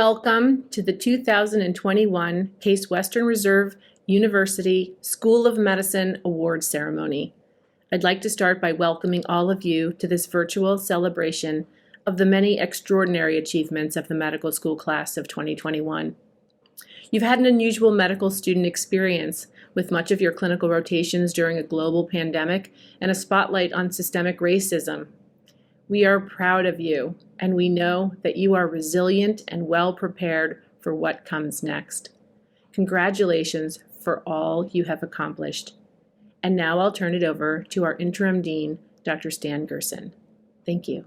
Welcome to the 2021 Case Western Reserve University School of Medicine Awards Ceremony. I'd like to start by welcoming all of you to this virtual celebration of the many extraordinary achievements of the medical school class of 2021. You've had an unusual medical student experience with much of your clinical rotations during a global pandemic and a spotlight on systemic racism. We are proud of you, and we know that you are resilient and well prepared for what comes next. Congratulations for all you have accomplished. And now I'll turn it over to our interim dean, Dr. Stan Gerson. Thank you.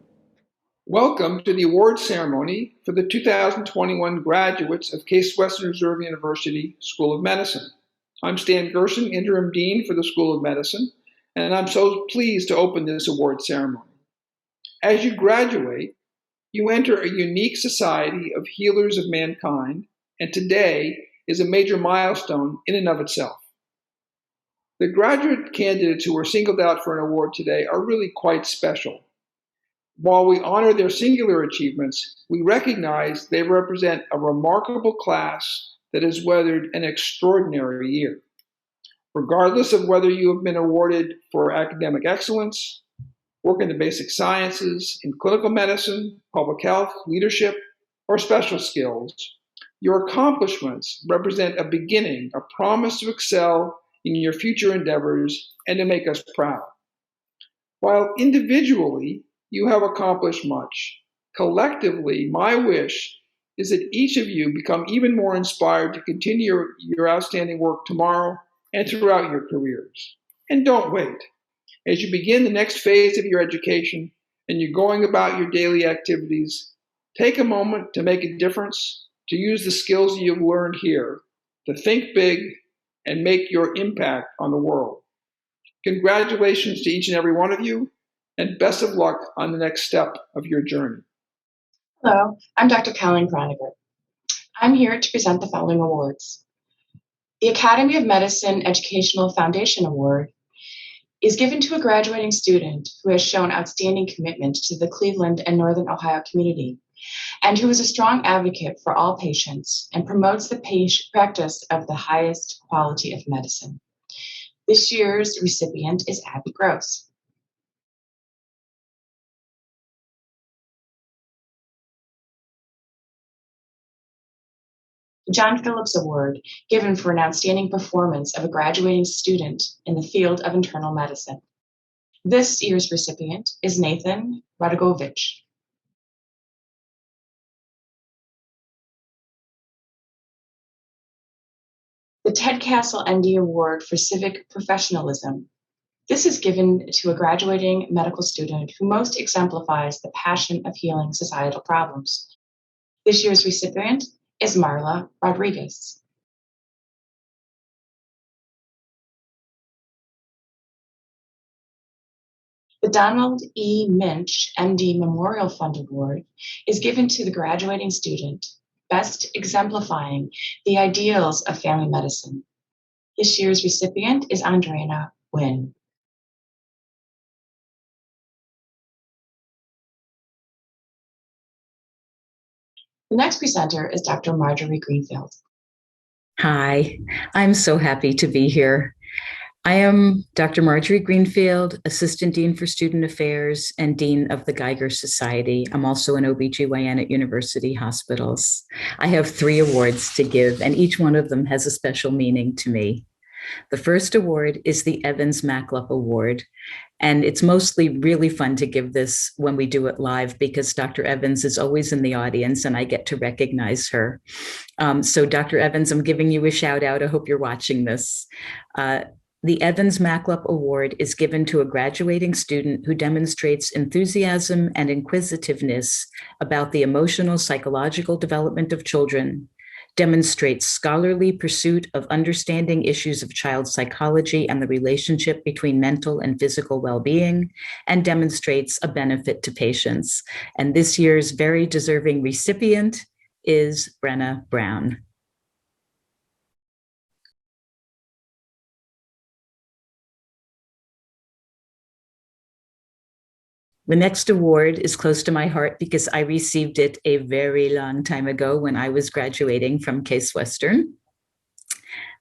Welcome to the awards ceremony for the 2021 graduates of Case Western Reserve University School of Medicine. I'm Stan Gerson, interim dean for the School of Medicine, and I'm so pleased to open this award ceremony. As you graduate, you enter a unique society of healers of mankind, and today is a major milestone in and of itself. The graduate candidates who were singled out for an award today are really quite special. While we honor their singular achievements, we recognize they represent a remarkable class that has weathered an extraordinary year. Regardless of whether you have been awarded for academic excellence, work in the basic sciences, in clinical medicine, public health, leadership, or special skills, your accomplishments represent a beginning, a promise to excel in your future endeavors and to make us proud. While individually you have accomplished much, collectively, my wish is that each of you become even more inspired to continue your outstanding work tomorrow and throughout your careers. And don't wait. As you begin the next phase of your education and you're going about your daily activities, take a moment to make a difference, to use the skills you've learned here, to think big and make your impact on the world. Congratulations to each and every one of you, and best of luck on the next step of your journey. Hello, I'm Dr. Colleen Croniger. I'm here to present the following awards. The Academy of Medicine Educational Foundation Award is given to a graduating student who has shown outstanding commitment to the Cleveland and Northern Ohio community, and who is a strong advocate for all patients and promotes the practice of the highest quality of medicine. This year's recipient is Abby Gross. The John Phillips Award, given for an outstanding performance of a graduating student in the field of internal medicine. This year's recipient is Nathan Radagovich. The Ted Castle MD Award for Civic Professionalism. This is given to a graduating medical student who most exemplifies the passion of healing societal problems. This year's recipient is Marla Rodriguez. The Donald E. Minch MD Memorial Fund Award is given to the graduating student, best exemplifying the ideals of family medicine. This year's recipient is Andrea Wynn. The next presenter is Dr. Marjorie Greenfield. Hi, I'm so happy to be here. I am Dr. Marjorie Greenfield, Assistant Dean for Student Affairs and Dean of the Geiger Society. I'm also an OBGYN at University Hospitals. I have 3 awards to give, and each one of them has a special meaning to me. The first award is the Evans Maclup Award, and it's mostly really fun to give this when we do it live because Dr. Evans is always in the audience and I get to recognize her. So Dr. Evans, I'm giving you a shout out. I hope you're watching this. The Evans Maclup Award is given to a graduating student who demonstrates enthusiasm and inquisitiveness about the emotional, psychological development of children, demonstrates scholarly pursuit of understanding issues of child psychology and the relationship between mental and physical well-being, and demonstrates a benefit to patients. And this year's very deserving recipient is Brenna Brown. The next award is close to my heart because I received it a very long time ago when I was graduating from Case Western.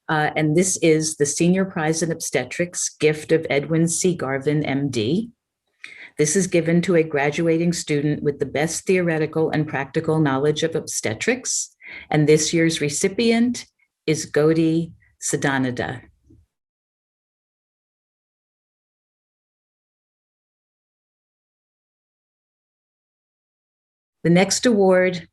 And this is the Senior Prize in Obstetrics, gift of Edwin C. Garvin, MD. This is given to a graduating student with the best theoretical and practical knowledge of obstetrics. And this year's recipient is Godi Sadananda. The next award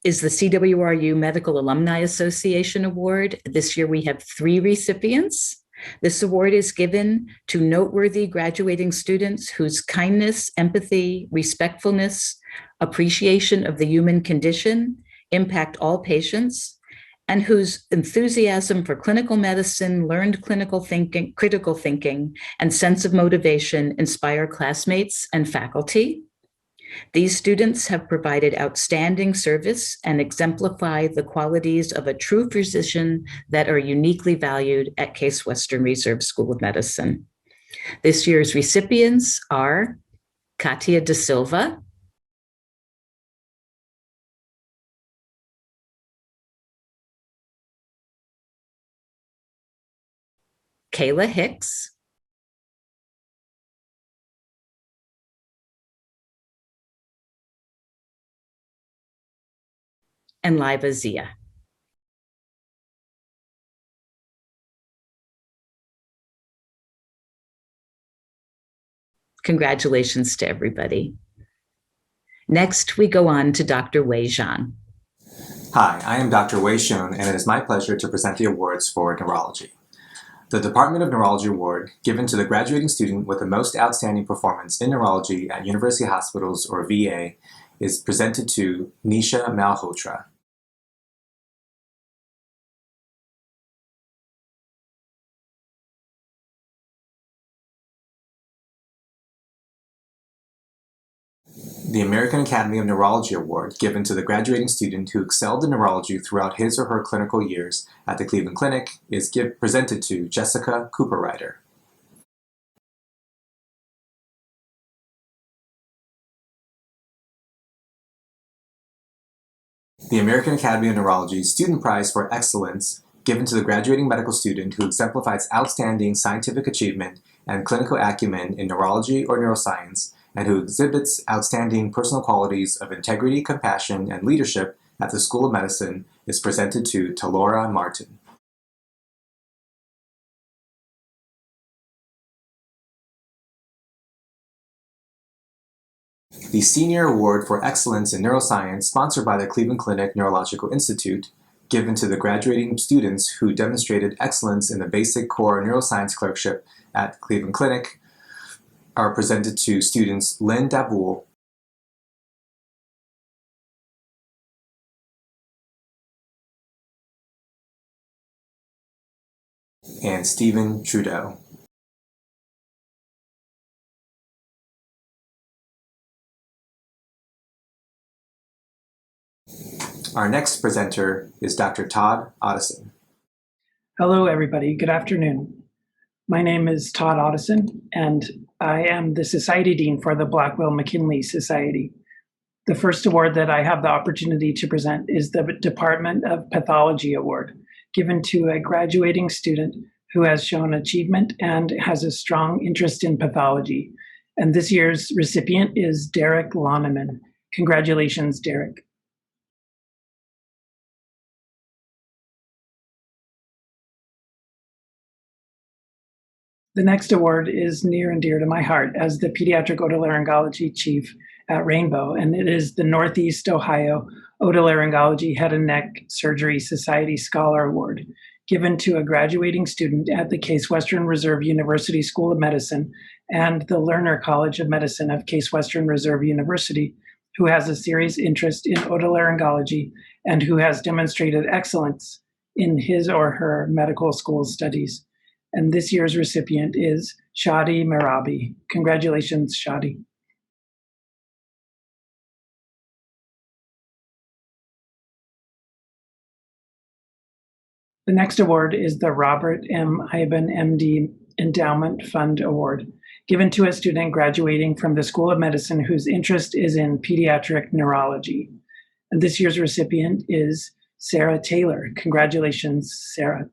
is the CWRU Medical Alumni Association Award. This year we have 3 recipients. This award is given to noteworthy graduating students whose kindness, empathy, respectfulness, appreciation of the human condition impact all patients, and whose enthusiasm for clinical medicine, learned clinical thinking, critical thinking, and sense of motivation inspire classmates and faculty. These students have provided outstanding service and exemplify the qualities of a true physician that are uniquely valued at Case Western Reserve School of Medicine. This year's recipients are Katia Da Silva, Kayla Hicks, and Liva Zia. Congratulations to everybody. Next, we go on to Dr. Wei Zhang. Hi, I am Dr. Wei Shun, and it is my pleasure to present the awards for neurology. The Department of Neurology Award, given to the graduating student with the most outstanding performance in neurology at University Hospitals, or VA, is presented to Nisha Malhotra. The American Academy of Neurology Award, given to the graduating student who excelled in neurology throughout his or her clinical years at the Cleveland Clinic, is presented to Jessica Cooper-Ryder. The American Academy of Neurology Student Prize for Excellence, given to the graduating medical student who exemplifies outstanding scientific achievement and clinical acumen in neurology or neuroscience, and who exhibits outstanding personal qualities of integrity, compassion, and leadership at the School of Medicine, is presented to Talora Martin. The Senior Award for Excellence in Neuroscience, sponsored by the Cleveland Clinic Neurological Institute, given to the graduating students who demonstrated excellence in the basic core neuroscience clerkship at Cleveland Clinic, are presented to students Lynn Daboul and Stephen Trudeau. Our next presenter is Dr. Todd Otteson. Hello, everybody. Good afternoon. My name is Todd Otteson, and I am the Society Dean for the Blackwell-McKinley Society. The first award that I have the opportunity to present is the Department of Pathology Award, given to a graduating student who has shown achievement and has a strong interest in pathology. And this year's recipient is Derek Loneman. Congratulations, Derek. The next award is near and dear to my heart as the Pediatric Otolaryngology Chief at Rainbow, and it is the Northeast Ohio Otolaryngology Head and Neck Surgery Society Scholar Award, given to a graduating student at the Case Western Reserve University School of Medicine and the Lerner College of Medicine of Case Western Reserve University, who has a serious interest in otolaryngology and who has demonstrated excellence in his or her medical school studies. And this year's recipient is Shadi Merabi. Congratulations, Shadi. The next award is the Robert M. Iben, MD Endowment Fund Award, given to a student graduating from the School of Medicine whose interest is in pediatric neurology. And this year's recipient is Sarah Taylor. Congratulations, Sarah.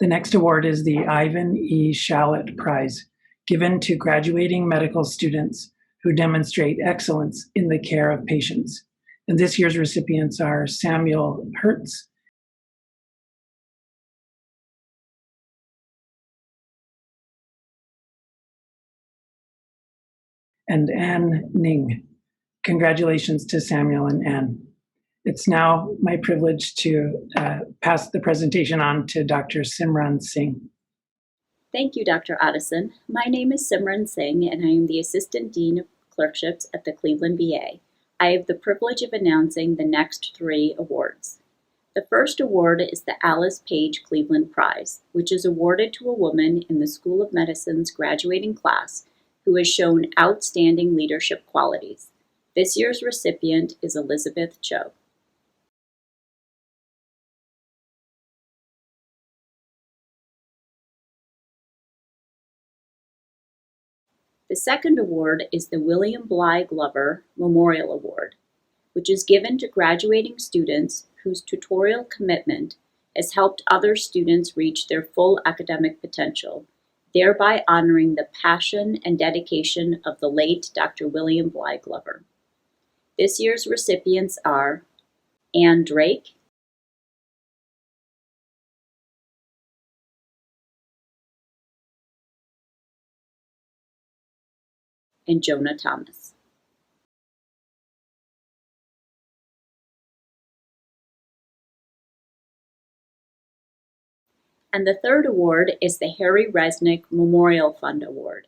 The next award is the Ivan E. Shallot Prize, given to graduating medical students who demonstrate excellence in the care of patients. And this year's recipients are Samuel Hertz and Anne Ning. Congratulations to Samuel and Anne. It's now my privilege to pass the presentation on to Dr. Simran Singh. Thank you, Dr. Addison. My name is Simran Singh, and I am the Assistant Dean of Clerkships at the Cleveland VA. I have the privilege of announcing the next 3 awards. The first award is the Alice Page Cleveland Prize, which is awarded to a woman in the School of Medicine's graduating class who has shown outstanding leadership qualities. This year's recipient is Elizabeth Cho. The second award is the William Bly Glover Memorial Award, which is given to graduating students whose tutorial commitment has helped other students reach their full academic potential, thereby honoring the passion and dedication of the late Dr. William Bly Glover. This year's recipients are Anne Drake, and Jonah Thomas. And the third award is the Harry Resnick Memorial Fund Award.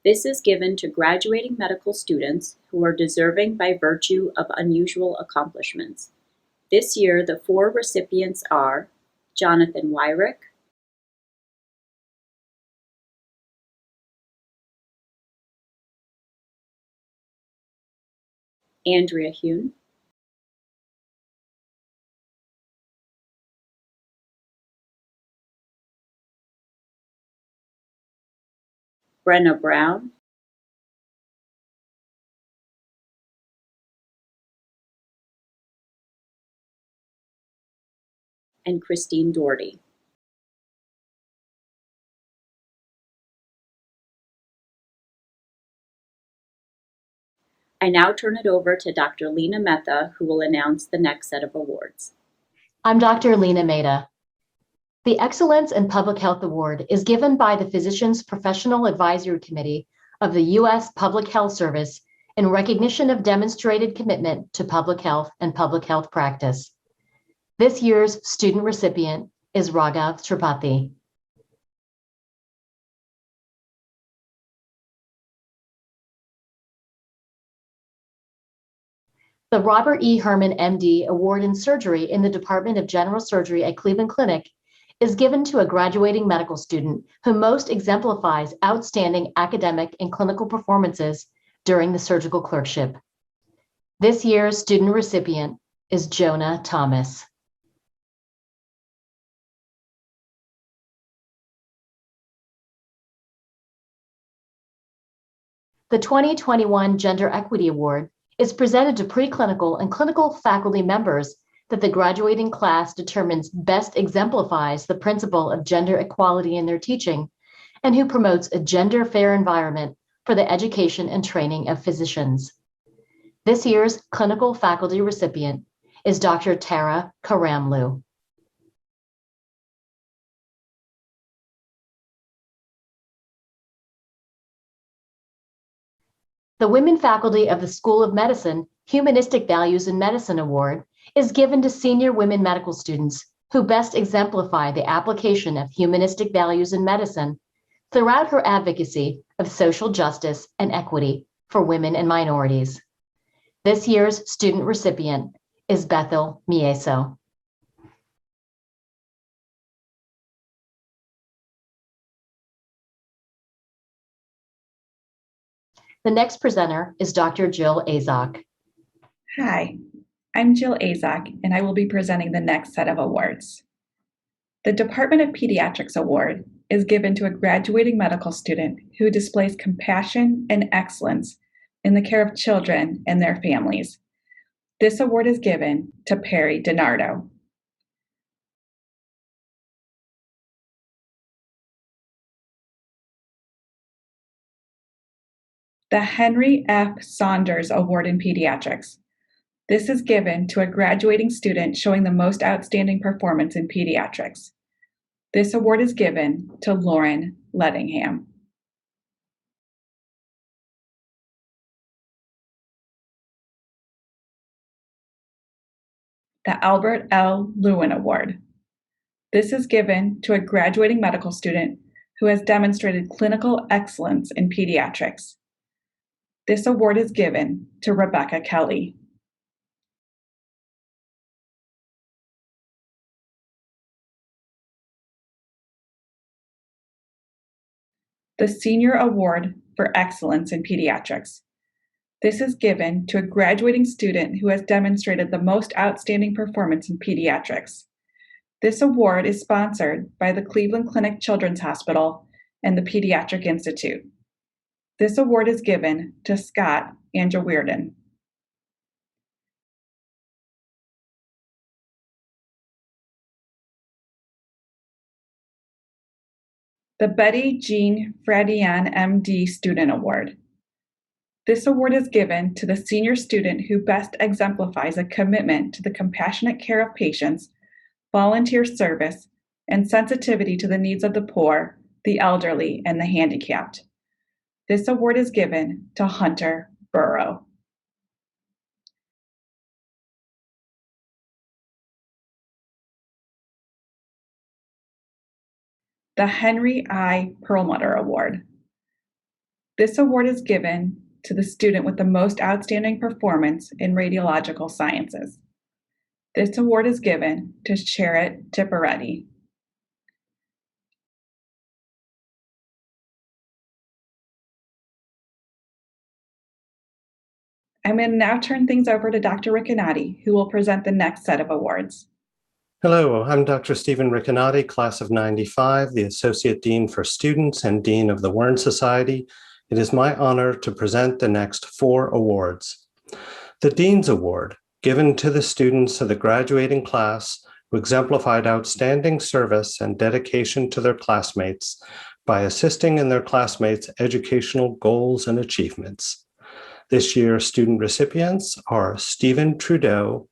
This is given to graduating medical students who are deserving by virtue of unusual accomplishments. This year, the 4 recipients are Jonathan Wyrick, Andrea Hune, Brenna Brown, and Christine Doherty. I now turn it over to Dr. Lena Mehta, who will announce the next set of awards. I'm Dr. Lena Mehta. The Excellence in Public Health Award is given by the Physicians Professional Advisory Committee of the U.S. Public Health Service in recognition of demonstrated commitment to public health and public health practice. This year's student recipient is Raghav Tripathi. The Robert E. Herman, MD Award in Surgery in the Department of General Surgery at Cleveland Clinic is given to a graduating medical student who most exemplifies outstanding academic and clinical performances during the surgical clerkship. This year's student recipient is Jonah Thomas. The 2021 Gender Equity Award is presented to preclinical and clinical faculty members that the graduating class determines best exemplifies the principle of gender equality in their teaching and who promotes a gender fair environment for the education and training of physicians. This year's clinical faculty recipient is Dr. Tara Karamlu. The Women Faculty of the School of Medicine Humanistic Values in Medicine Award is given to senior women medical students who best exemplify the application of humanistic values in medicine throughout her advocacy of social justice and equity for women and minorities. This year's student recipient is Bethel Mieso. The next presenter is Dr. Jill Azok. Hi, I'm Jill Azak, and I will be presenting the next set of awards. The Department of Pediatrics Award is given to a graduating medical student who displays compassion and excellence in the care of children and their families. This award is given to Perry DiNardo. The Henry F. Saunders Award in Pediatrics. This is given to a graduating student showing the most outstanding performance in pediatrics. This award is given to Lauren Lettingham. The Albert L. Lewin Award. This is given to a graduating medical student who has demonstrated clinical excellence in pediatrics. This award is given to Rebecca Kelly. The Senior Award for Excellence in Pediatrics. This is given to a graduating student who has demonstrated the most outstanding performance in pediatrics. This award is sponsored by the Cleveland Clinic Children's Hospital and the Pediatric Institute. This award is given to Scott Angelweirden. The Betty Jean Fradian MD Student Award. This award is given to the senior student who best exemplifies a commitment to the compassionate care of patients, volunteer service, and sensitivity to the needs of the poor, the elderly, and the handicapped. This award is given to Hunter Burrow. The Henry I. Perlmutter Award. This award is given to the student with the most outstanding performance in radiological sciences. This award is given to Cherit Tipperetti. I'm going to now turn things over to Dr. Riccinati, who will present the next set of awards. Hello, I'm Dr. Stephen Riccinati, class of 95, the Associate Dean for Students and Dean of the Wern Society. It is my honor to present the next 4 awards. The Dean's Award, given to the students of the graduating class who exemplified outstanding service and dedication to their classmates by assisting in their classmates' educational goals and achievements. This year's student recipients are Stephen Trudeau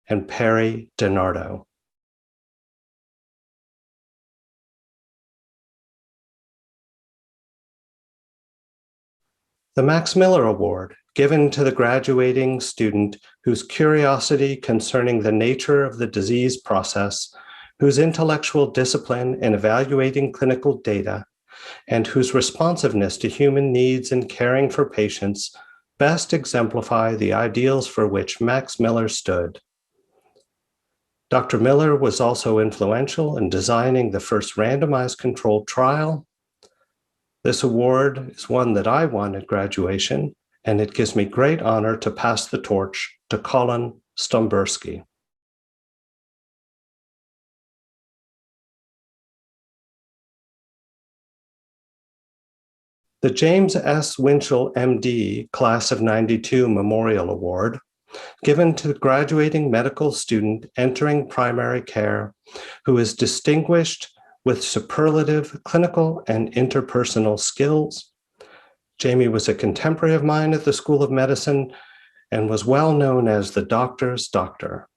and Perry DiNardo. The Max Miller Award, given to the graduating student whose curiosity concerning the nature of the disease process, whose intellectual discipline in evaluating clinical data, and whose responsiveness to human needs in caring for patients best exemplify the ideals for which Max Miller stood. Dr. Miller was also influential in designing the first randomized controlled trial. This award is one that I won at graduation, and it gives me great honor to pass the torch to Colin Stomberski. The James S. Winchell, MD, Class of 92 Memorial Award, given to the graduating medical student entering primary care who is distinguished with superlative clinical and interpersonal skills. Jamie was a contemporary of mine at the School of Medicine and was well known as the doctor's doctor.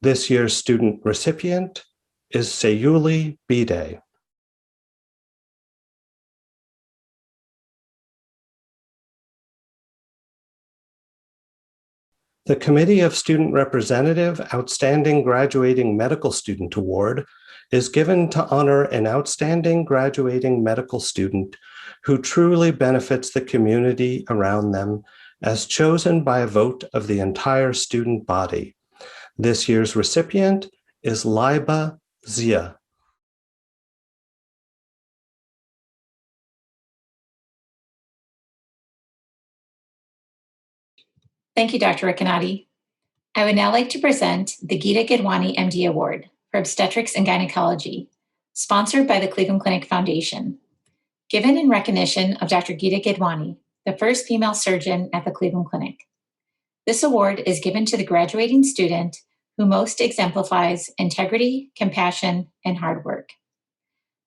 This year's student recipient is Sayuli Bide. The Committee of Student Representative Outstanding Graduating Medical Student Award is given to honor an outstanding graduating medical student who truly benefits the community around them as chosen by a vote of the entire student body. This year's recipient is Laiba Zia. Thank you, Dr. Riccanati. I would now like to present the Geeta Gidwani MD Award for Obstetrics and Gynecology, sponsored by the Cleveland Clinic Foundation. Given in recognition of Dr. Geeta Gidwani, the first female surgeon at the Cleveland Clinic. This award is given to the graduating student who most exemplifies integrity, compassion, and hard work.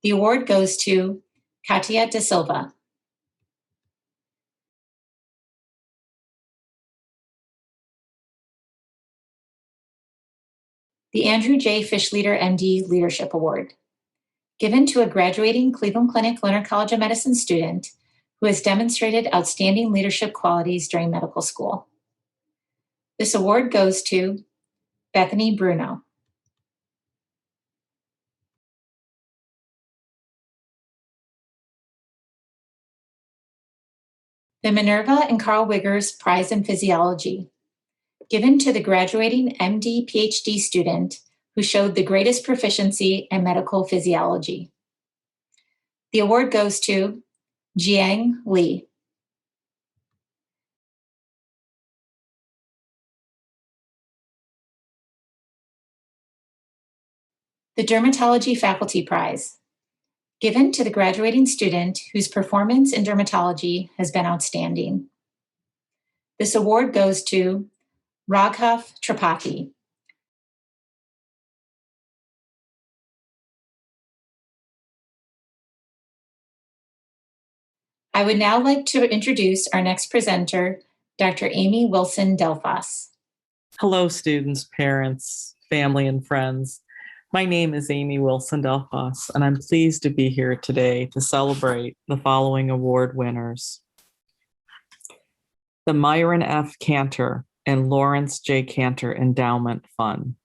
The award goes to Katia De Silva. The Andrew J. Fischleiter MD Leadership Award, given to a graduating Cleveland Clinic Lerner College of Medicine student who has demonstrated outstanding leadership qualities during medical school. This award goes to Bethany Bruno. The Minerva and Carl Wiggers Prize in Physiology, given to the graduating MD PhD student who showed the greatest proficiency in medical physiology. The award goes to Jiang Li. The Dermatology Faculty Prize, given to the graduating student whose performance in dermatology has been outstanding. This award goes to Raghav Tripathi. I would now like to introduce our next presenter, Dr. Amy Wilson Delfas. Hello, students, parents, family, and friends. My name is Amy Wilson Delfas, and I'm pleased to be here today to celebrate the following award winners. The Myron F. Cantor and Lawrence J. Cantor Endowment Fund,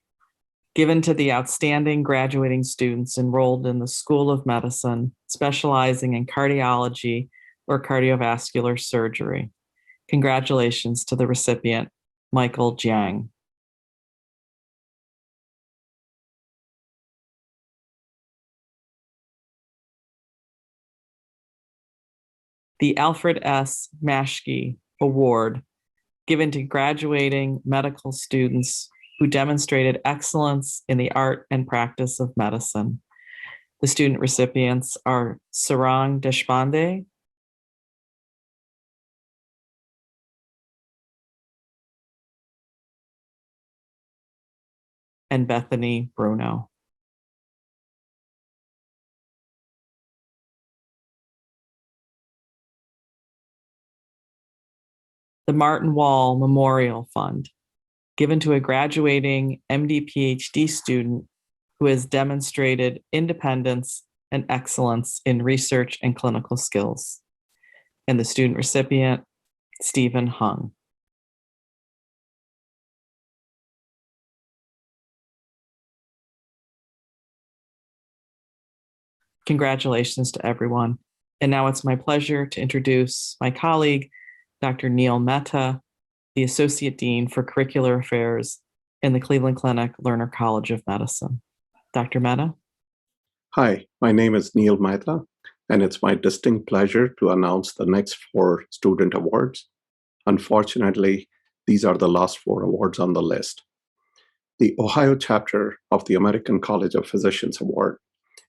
given to the outstanding graduating students enrolled in the School of Medicine, specializing in cardiology or cardiovascular surgery. Congratulations to the recipient, Michael Jiang. The Alfred S. Maschke Award, given to graduating medical students who demonstrated excellence in the art and practice of medicine. The student recipients are Sarang Deshpande, and Bethany Bruno. The Martin Wall Memorial Fund, given to a graduating MD PhD student who has demonstrated independence and excellence in research and clinical skills. And the student recipient, Stephen Hung. Congratulations to everyone. And now it's my pleasure to introduce my colleague, Dr. Neil Mehta, the Associate Dean for Curricular Affairs in the Cleveland Clinic Lerner College of Medicine. Dr. Mehta? Hi, my name is Neil Mehta, and it's my distinct pleasure to announce the next 4 student awards. Unfortunately, these are the last 4 awards on the list. The Ohio chapter of the American College of Physicians Award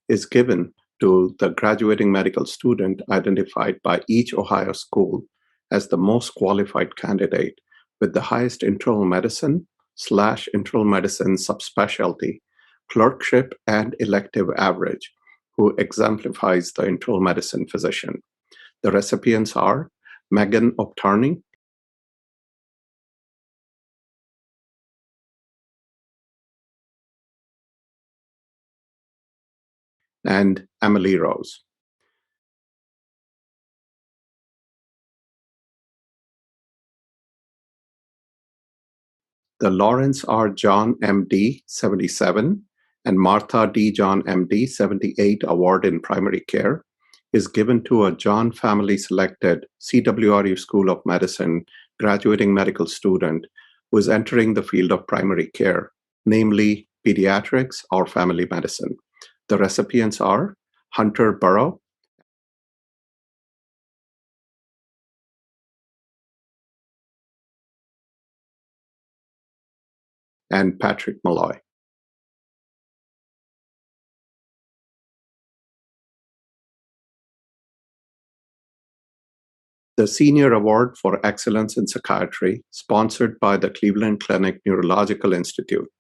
is given to the graduating medical student identified by each Ohio school as the most qualified candidate with the highest internal medicine/internal medicine subspecialty, clerkship, and elective average, who exemplifies the internal medicine physician. The recipients are Megan Optarney, and Emily Rose. The Lawrence R. John MD 77 and Martha D. John MD 78 Award in Primary Care is given to a John family selected CWRU School of Medicine graduating medical student who is entering the field of primary care, namely pediatrics or family medicine. The recipients are Hunter Burrow, and Patrick Malloy. The Senior Award for Excellence in Psychiatry, sponsored by the Cleveland Clinic Neurological Institute,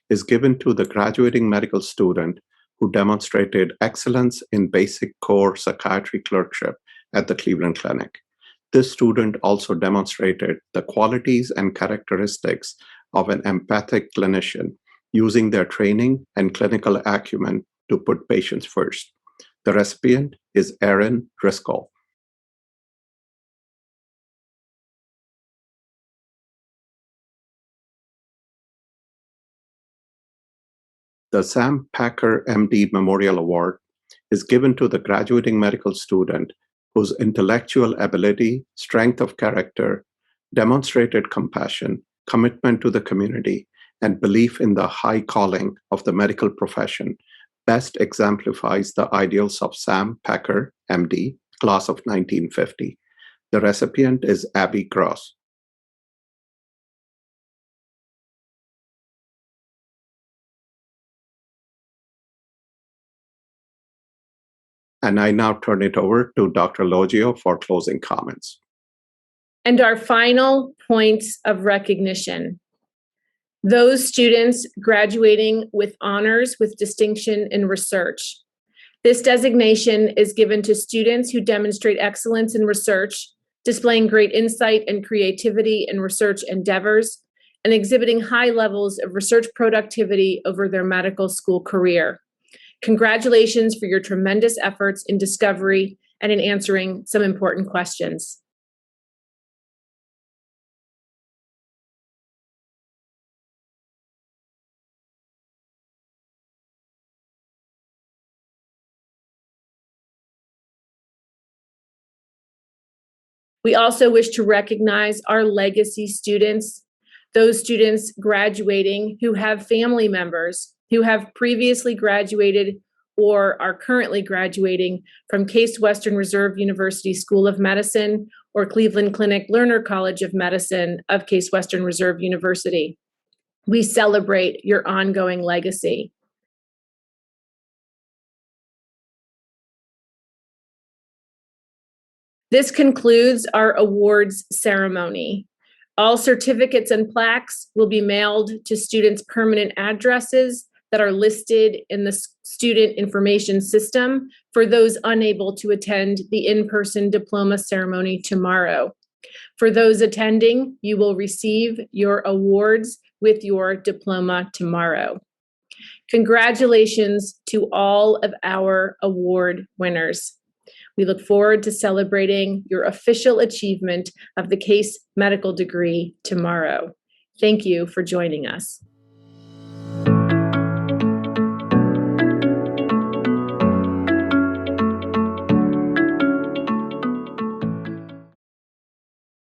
is given to the graduating medical student who demonstrated excellence in basic core psychiatry clerkship at the Cleveland Clinic. This student also demonstrated the qualities and characteristics of an empathic clinician, using their training and clinical acumen to put patients first. The recipient is Erin Driscoll. The Sam Packer MD Memorial Award is given to the graduating medical student whose intellectual ability, strength of character, demonstrated compassion, commitment to the community, and belief in the high calling of the medical profession best exemplifies the ideals of Sam Packer, MD, class of 1950. The recipient is Abby Gross. And I now turn it over to Dr. Logio for closing comments. And our final points of recognition. Those students graduating with honors with distinction in research. This designation is given to students who demonstrate excellence in research, displaying great insight and creativity in research endeavors, and exhibiting high levels of research productivity over their medical school career. Congratulations for your tremendous efforts in discovery and in answering some important questions. We also wish to recognize our legacy students, those students graduating who have family members who have previously graduated or are currently graduating from Case Western Reserve University School of Medicine or Cleveland Clinic Lerner College of Medicine of Case Western Reserve University. We celebrate your ongoing legacy. This concludes our awards ceremony. All certificates and plaques will be mailed to students' permanent addresses that are listed in the student information system for those unable to attend the in-person diploma ceremony tomorrow. For those attending, you will receive your awards with your diploma tomorrow. Congratulations to all of our award winners. We look forward to celebrating your official achievement of the Case medical degree tomorrow. Thank you for joining us.